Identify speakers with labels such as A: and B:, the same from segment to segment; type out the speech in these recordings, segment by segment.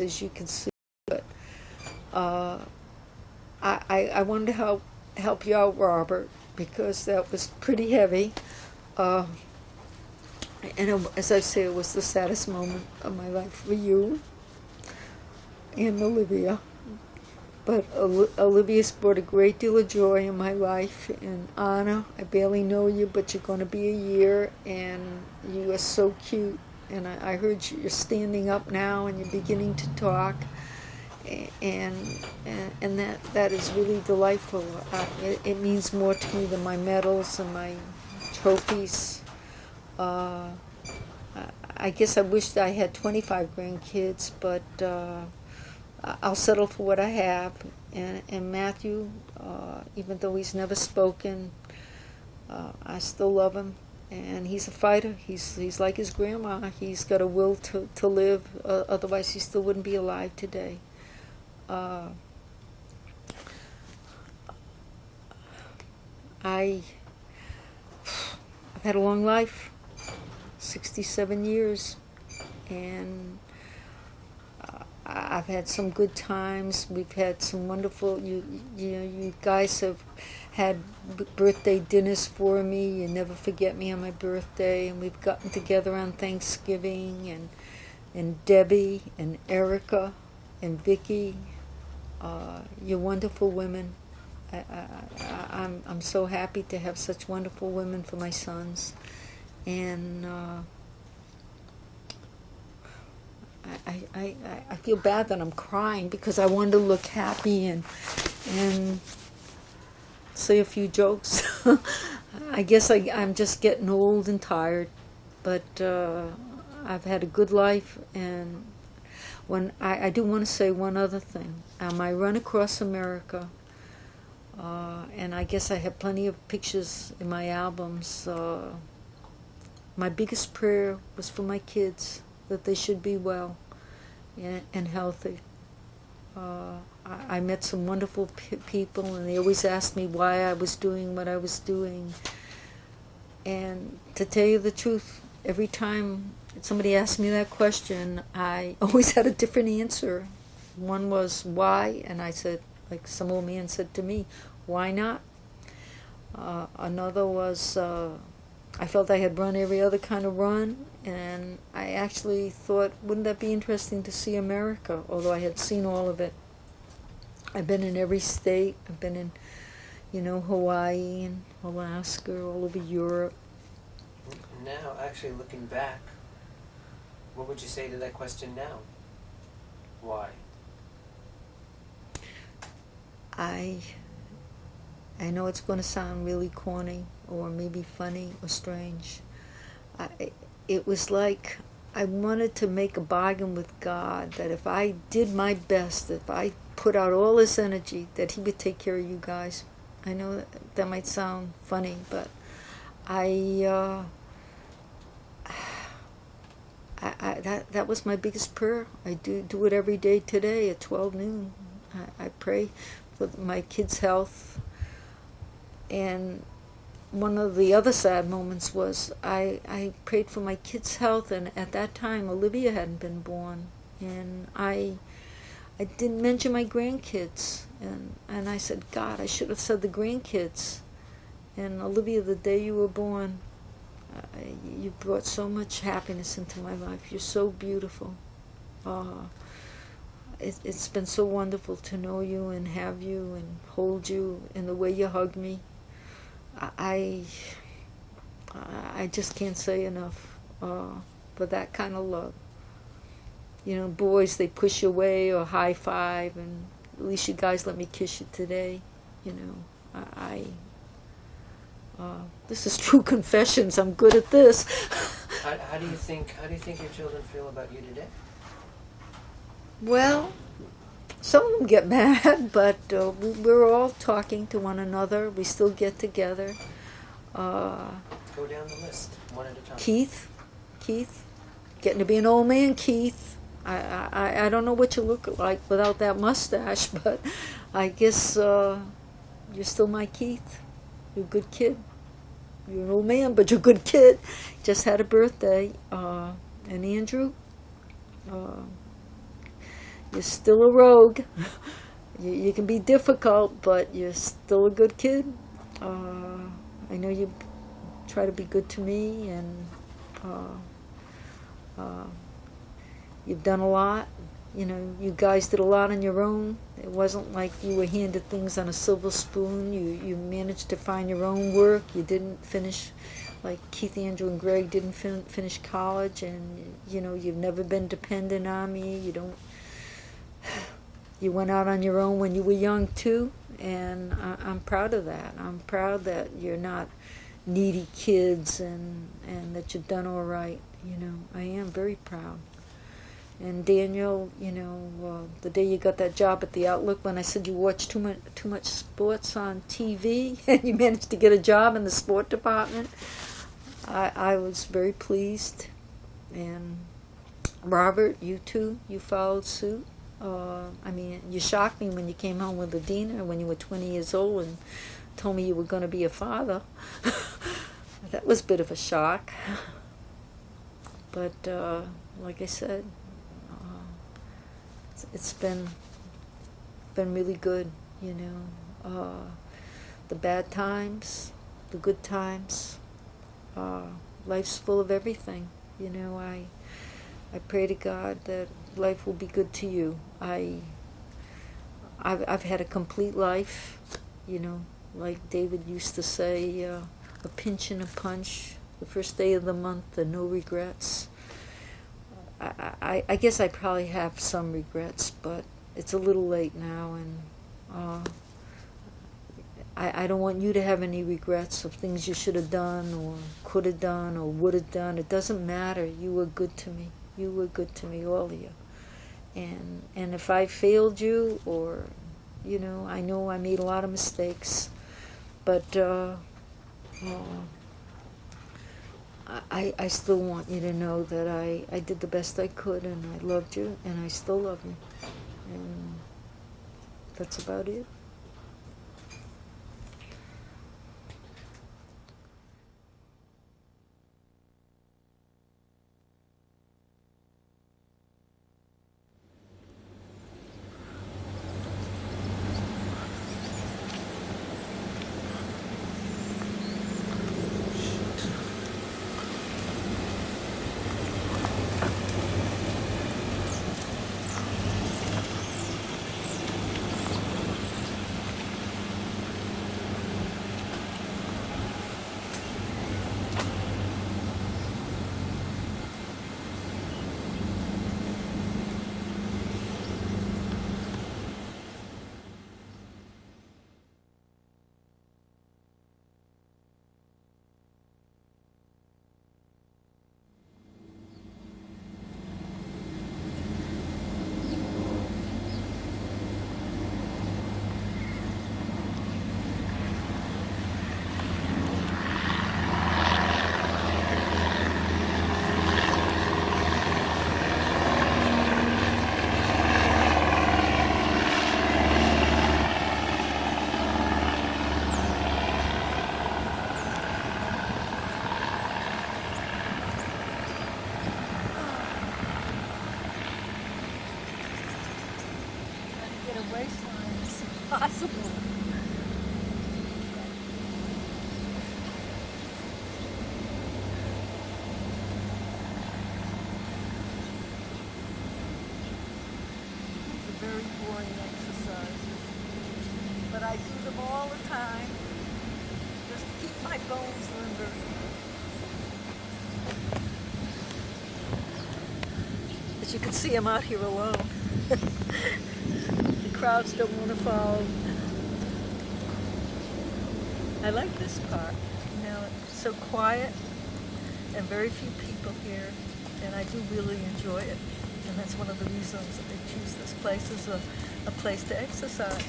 A: as you can see. But I wanted to help you out, Robert, because that was pretty heavy. Uh, as I say, it was the saddest moment of my life for you and Olivia. But Olivia's brought a great deal of joy in my life. And Anna, I barely know you, but you're going to be a year, and you are so cute. And I heard you're standing up now, and you're beginning to talk, and that is really delightful. It means more to me than my medals and my trophies. I guess I wished I had 25 grandkids, but I'll settle for what I have. And Matthew, even though he's never spoken, I still love him. And he's a fighter. He's like his grandma. He's got a will to live. Otherwise, he still wouldn't be alive today. I've had a long life, 67 years, and I've had some good times. We've had some wonderful. You guys have had birthday dinners for me. You never forget me on my birthday, and we've gotten together on Thanksgiving, and Debbie and Erica and Vicky. You're wonderful women. I'm so happy to have such wonderful women for my sons, and I feel bad that I'm crying because I want to look happy and say a few jokes. I guess I'm just getting old and tired, but I've had a good life. And when I do want to say one other thing. I run across America, and I guess I have plenty of pictures in my albums. My biggest prayer was for my kids, that they should be well and healthy. I met some wonderful people, and they always asked me why I was doing what I was doing. And to tell you the truth, every time somebody asked me that question, I always had a different answer. One was why, and I said, like some old man said to me, why not? Another was I felt I had run every other kind of run, and I actually thought, wouldn't that be interesting to see America, although I had seen all of it. I've been in every state. I've been in, Hawaii and Alaska, all over Europe.
B: Now, actually looking back, what would you say to that question now? Why?
A: I know it's going to sound really corny or maybe funny or strange. It was like I wanted to make a bargain with God that if I did my best, if I put out all this energy, that He would take care of you guys. I know that might sound funny, but that was my biggest prayer. I do it every day today at 12 noon. I pray for my kids' health. And one of the other sad moments was I prayed for my kids' health, and at that time Olivia hadn't been born, and I didn't mention my grandkids, and I said, God, I should have said the grandkids. And Olivia, the day you were born, you brought so much happiness into my life. You're so beautiful. It's been so wonderful to know you and have you and hold you, and the way you hug me. I just can't say enough for that kind of love. Boys, they push you away or high five, and at least you guys let me kiss you today. This is true confessions. I'm good at this.
B: How do you think your children feel about you today?
A: Well, some of them get mad, but we're all talking to one another. We still get together.
B: Go down the list, one at a time.
A: Keith, getting to be an old man, Keith. I don't know what you look like without that mustache, but I guess you're still my Keith. You're a good kid. You're an old man, but you're a good kid. Just had a birthday. And Andrew, you're still a rogue. You can be difficult, but you're still a good kid. I know you try to be good to me, and you've done a lot. You know, you guys did a lot on your own. It wasn't like you were handed things on a silver spoon. You managed to find your own work. You didn't finish, like Keith, Andrew, and Greg didn't finish college, and you know, you've never been dependent on me. You went out on your own when you were young too, and I'm proud of that. I'm proud that you're not needy kids, and that you've done all right. You know, I am very proud. And Daniel, you know, the day you got that job at the Outlook, when I said you watched too much sports on TV, and you managed to get a job in the sport department, I was very pleased. And Robert, you too, you followed suit. I mean, you shocked me when you came home with Adina when you were 20 years old and told me you were going to be a father. That was a bit of a shock. But like I said, it's been really good, you know. The bad times, the good times. Life's full of everything, you know. I pray to God that life will be good to you. I've had a complete life, you know, like David used to say, a pinch and a punch, the first day of the month, and no regrets. I guess I probably have some regrets, but it's a little late now, and I don't want you to have any regrets of things you should have done, or could have done, or would have done. It doesn't matter. You were good to me. You were good to me, all of you. And if I failed you, or, you know I made a lot of mistakes, but I still want you to know that I did the best I could, and I loved you, and I still love you. And that's about it. Waistline is impossible. These are very boring exercises, but I do them all the time just to keep my bones limber. As you can see, I'm out here alone. Crowds don't want to follow. I like this park. You know, it's so quiet and very few people here, and I do really enjoy it. And that's one of the reasons that they choose this place as a place to exercise.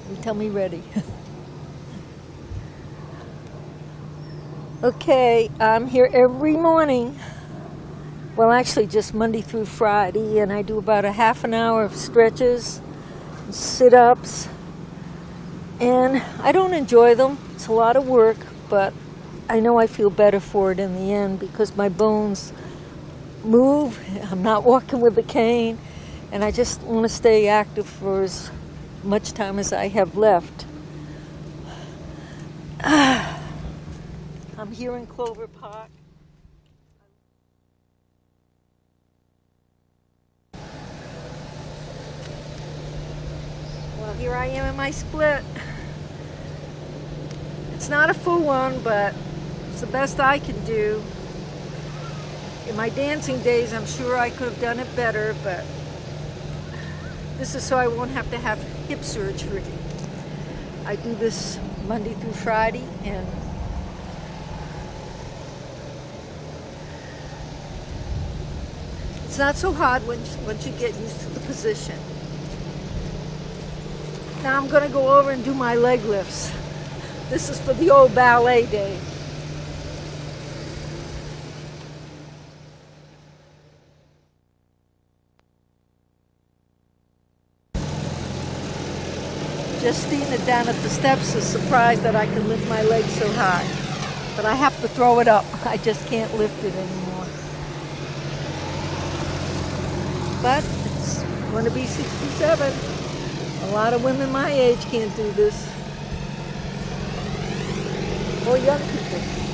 A: You tell me ready. Okay, I'm here every morning. Well, actually, just Monday through Friday, and I do about a half an hour of stretches, sit ups, and I don't enjoy them. It's a lot of work, but I know I feel better for it in the end because my bones move. I'm not walking with a cane, and I just want to stay active for as much time as I have left. I'm here in Clover Park. Well, here I am in my split. It's not a full one, but it's the best I can do. In my dancing days, I'm sure I could have done it better, but this is so I won't have to have hip surgery. I do this Monday through Friday, and it's not so hard once you get used to the position. Now I'm going to go over and do my leg lifts. This is for the old ballet day. Justina down at the steps is surprised that I can lift my legs so high. But I have to throw it up. I just can't lift it anymore. But it's going to be 67. A lot of women my age can't do this. Or young people.